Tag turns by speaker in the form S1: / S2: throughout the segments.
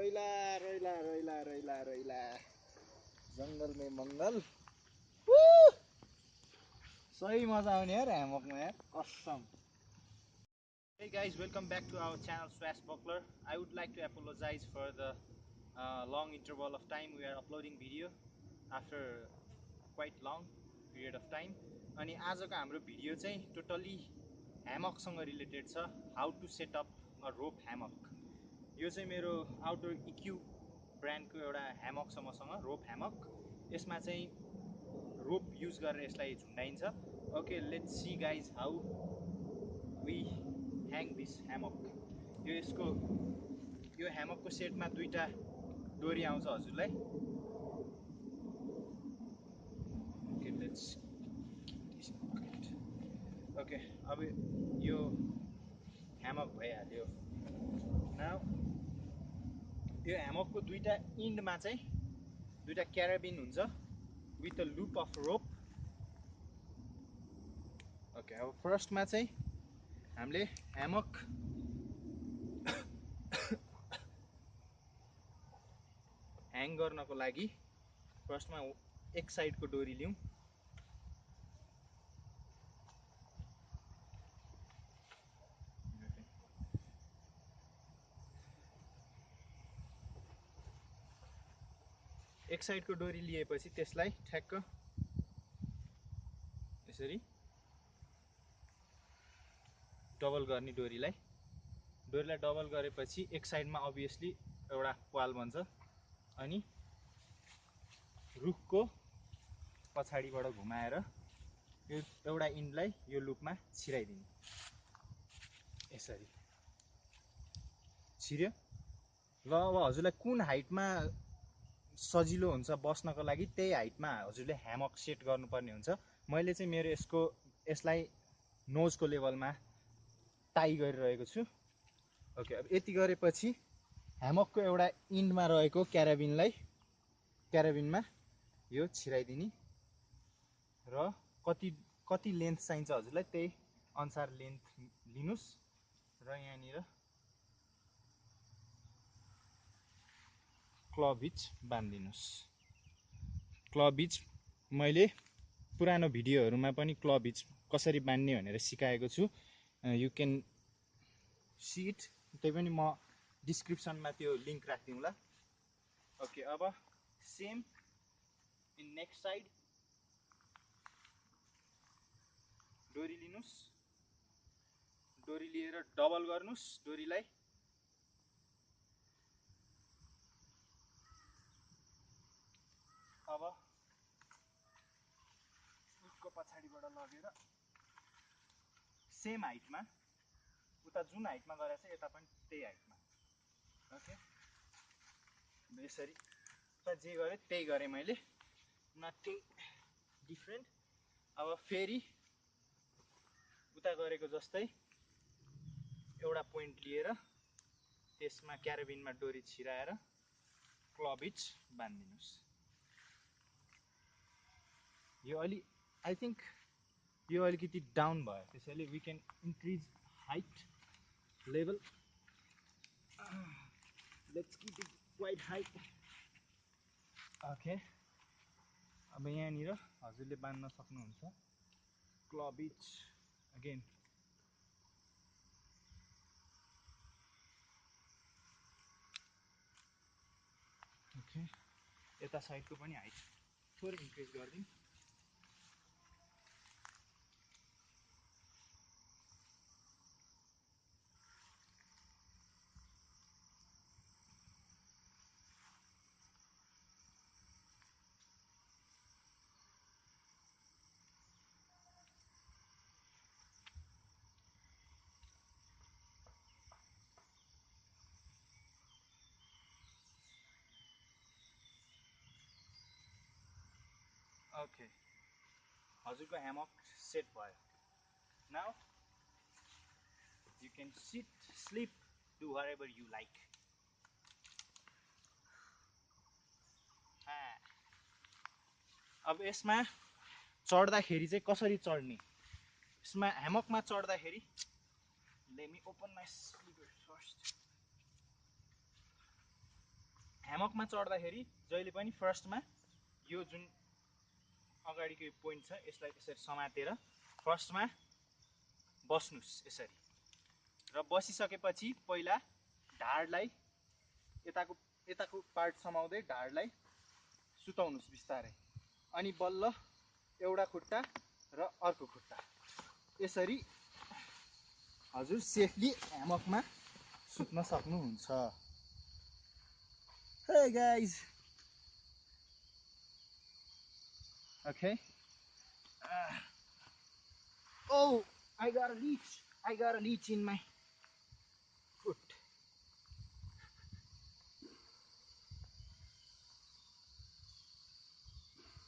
S1: रोइला रोइला रोइला रोइला रोइला जंगल में मंगल सही मजा आउने यार हैमकमा यार कसम. Hey guys, welcome back to our channel Swash Buckler. I would like to apologize for the long interval of time we are uploading video after quite long period of time. अनि आजको हाम्रो भिडियो चाहिँ totally ह्यामकसँग related छ. How to set up a rope hammock. यो चाहिँ मेरो outdoor इक्यू ब्रान्डको एउटा ह्यामक छ मसँग, रोप ह्यामक. यसमा चाहिँ रोप युज गरेर यसलाई झुन्डाइन्छ. Okay, let's see guys how we hang this hammock. यो ह्यामकको सेटमा दुईटा डोरी आउँछ हजुरलाई. ओके, लेट्स ओके, अब यो ह्यामक भइहाल्यो. नाउ यो ह्यामकको दुईटा इन्डमा चाहिँ दुईटा क्याराबिन हुन्छ with a loop of rope. Okay, अब फर्स्टमा चाहिँ हामीले ह्यामक ह्याङ गर्नको लागि फर्स्टमा एक साइडको डोरी लिउँ. एक साइडको डोरी लिएपछि त्यसलाई ठ्याक्क यसरी डबल गर्ने. डोरीलाई डबल गरेपछि एक साइडमा अभियसली एउटा पाल बन्छ अनि रुखको पछाडिबाट घुमाएर यो एउटा इन्डलाई यो लुपमा छिराइदिने. यसरी छिर्यो. ल अब हजुरलाई कुन हाइटमा सजिलो हुन्छ बस्नको लागि त्यही हाइटमा हजुरले ह्यामक सेट गर्नुपर्ने हुन्छ. मैले चाहिँ मेरो यसलाई नोजको लेभलमा टाई गरिरहेको छु. ओके, अब यति गरेपछि ह्यामकको एउटा इन्डमा रहेको क्याराबिनमा यो छिराइदिने र कति लेन्थ चाहिन्छ हजुरलाई त्यही अनुसार लेन्थ लिनुस् र यहाँनिर क्लभ हिच बान्दिनुस्. क्लभ हिच मैले पुरानो भिडियोहरूमा पनि क्लभ हिच कसरी बान्ने भनेर सिकाएको छु. You can see it. त्यही पनि म डिस्क्रिप्सनमा त्यो लिङ्क राखिदिउँला. ओके, अब सेम इन नेक्स्ट साइड डोरी लिनुस्. डोरी लिएर डबल गर्नुस् डोरीलाई. अब उसको पछाडिबाट लगेर सेम हाइटमा, उता जुन हाइटमा गरेछ यता पनि त्यही हाइटमा. ओके, यसरी उता जे गरेँ त्यही गरेँ मैले, नथिङ डिफ्रेन्ट. अब फेरि उता गरेको जस्तै एउटा पोइन्ट लिएर त्यसमा क्याराबिनमा डोरी छिराएर क्लभ हिच बान्दिनुस्. यो आई थिङ्क यो अलिकति डाउन भयो, त्यसैले we can increase height level. Let's keep it quite height. Okay, अब यहाँनिर हजुरले बान्न सक्नुहुन्छ क्लभ हिच अगेन. ओके, यता साइडको पनि हाइट थोरै इन्क्रिज गरिदिउँ. ओके, हजुरको ह्यामक सेट भयो. Now you can sit, sleep, do whatever you like. अब यसमा चढ्दाखेरि चाहिँ कसरी चढ्ने, यसमा ह्यामकमा चढ्दाखेरि let me open my slipper first. ह्यामकमा चढ्दाखेरि जहिले पनि फर्स्टमा यो जुन अगाडिको यो पोइन्ट छ यसलाई यसरी समातेर फर्स्टमा बस्नुस् यसरी र बसिसकेपछि पहिला ढाडलाई यताको पार्ट समाउँदै ढाडलाई सुताउनुस् बिस्तारै अनि बल्ल एउटा खुट्टा र अर्को खुट्टा यसरी हजुर सेफली ह्यामकमा सुत्न सक्नुहुन्छ। Hey guys. Okay. Oh, I got a leech. I got a leech in my foot.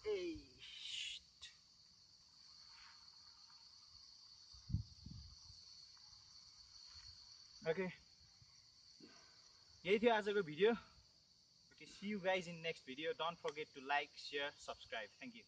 S1: Hey, shit. Okay. यही थियो आजको video. Okay, see you guys in next video. Don't forget to like, share, subscribe. Thank you.